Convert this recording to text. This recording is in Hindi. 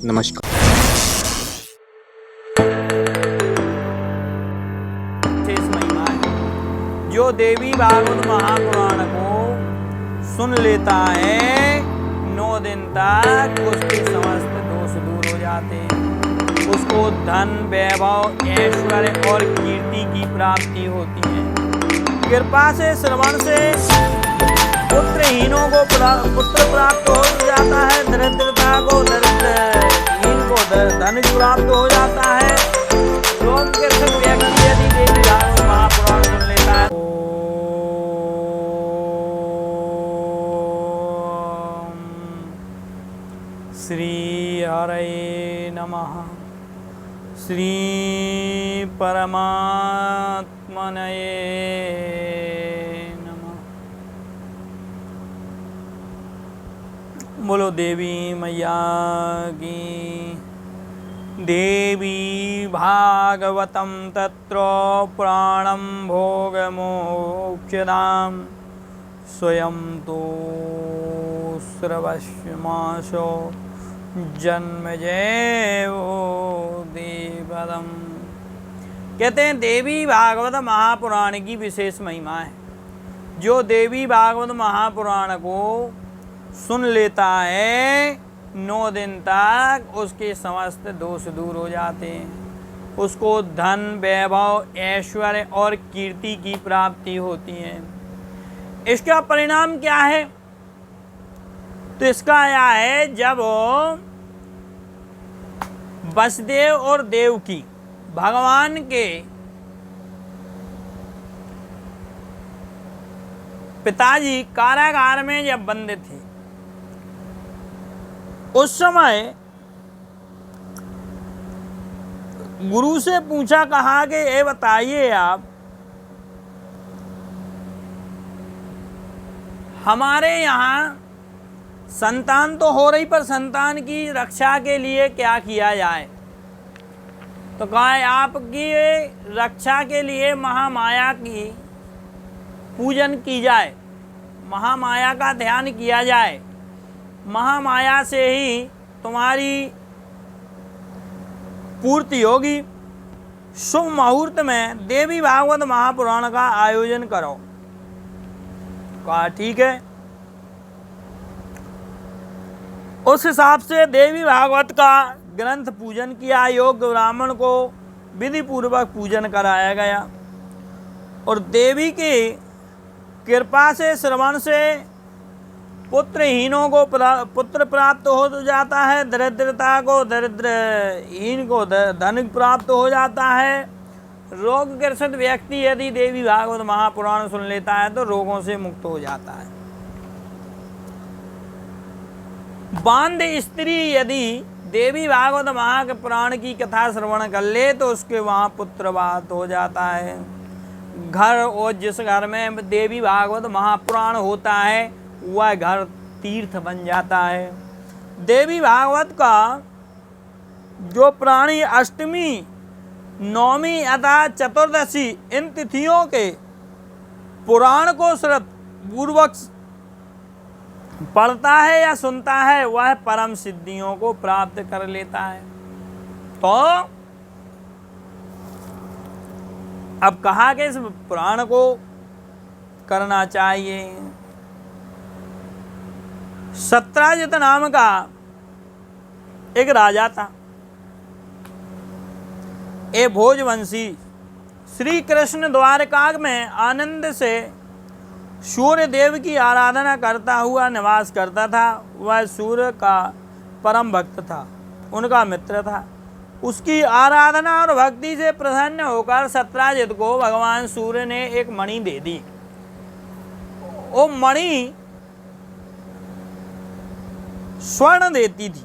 नमस्कार। जो देवी भागवत महापुराण को सुन लेता है 9 दिन तक उसके समस्त दोष दूर हो जाते हैं। उसको धन, वैभव, ऐश्वर्य और कीर्ति की प्राप्ति होती है। कृपा से, श्रवण से पुत्रहीनों को पुत्र प्राप्त हो जाता है, दरिद्रता को दरिद्रहीन को धन प्राप्त हो जाता है। लोग कृष्ण व्यक्ति यदि देवी भागवत महापुराण सुन लेता है। श्री हरे नमः। श्री परमात्मने नमः। बोलो देवी मैया की। देवी भागवतं तत्र प्राणं भोगमोक्षदां स्वयं तो श्रवश्यमाशो जन्मजयो देवदम। कहते हैं देवी भागवत महापुराण की विशेष महिमा है। जो देवी भागवत महापुराण को सुन लेता है 9 दिन तक उसके समस्त दोष दूर हो जाते हैं। उसको धन, वैभव, ऐश्वर्य और कीर्ति की प्राप्ति होती है। इसका परिणाम क्या है? तो इसका यह है, जब वसुदेव और देवकी भगवान के पिताजी कारागार में जब बंद थे, उस समय गुरु से पूछा, कहा कि ये बताइए आप, हमारे यहाँ संतान तो हो रही, पर संतान की रक्षा के लिए क्या किया जाए? तो कहा आपकी रक्षा के लिए महामाया की पूजन की जाए, महामाया का ध्यान किया जाए। महामाया से ही तुम्हारी पूर्ति होगी। शुभ मुहूर्त में देवी भागवत महापुराण का आयोजन करो। कहा ठीक है। उस हिसाब से देवी भागवत का ग्रंथ पूजन किया। योग्य ब्राह्मण को विधि पूर्वक पूजन कराया गया और देवी की कृपा से, श्रवण से पुत्रहीनों को पुत्र प्राप्त हो जाता है, दरिद्रता को दरिद्रहीन को धन प्राप्त हो जाता है। रोग ग्रसित व्यक्ति यदि देवी भागवत महापुराण सुन लेता है तो रोगों से मुक्त हो जाता है। बांध स्त्री यदि देवी भागवत महापुराण की कथा श्रवण कर ले तो उसके वहाँ पुत्रवात हो जाता है। घर, और जिस घर में देवी भागवत महापुराण होता है वह घर तीर्थ बन जाता है। देवी भागवत का जो प्राणी अष्टमी, नवमी अथवा चतुर्दशी इन तिथियों के पुराण को श्रद्धापूर्वक पढ़ता है या सुनता है वह परम सिद्धियों को प्राप्त कर लेता है। तो अब कहा कि इस पुराण को करना चाहिए। सत्राजित नाम का एक राजा था। ये भोजवंशी श्री कृष्ण द्वारका में आनंद से सूर्य देव की आराधना करता हुआ निवास करता था। वह सूर्य का परम भक्त था, उनका मित्र था। उसकी आराधना और भक्ति से प्रसन्न होकर सत्राजित को भगवान सूर्य ने एक मणि दे दी। वो मणि स्वर्ण देती थी।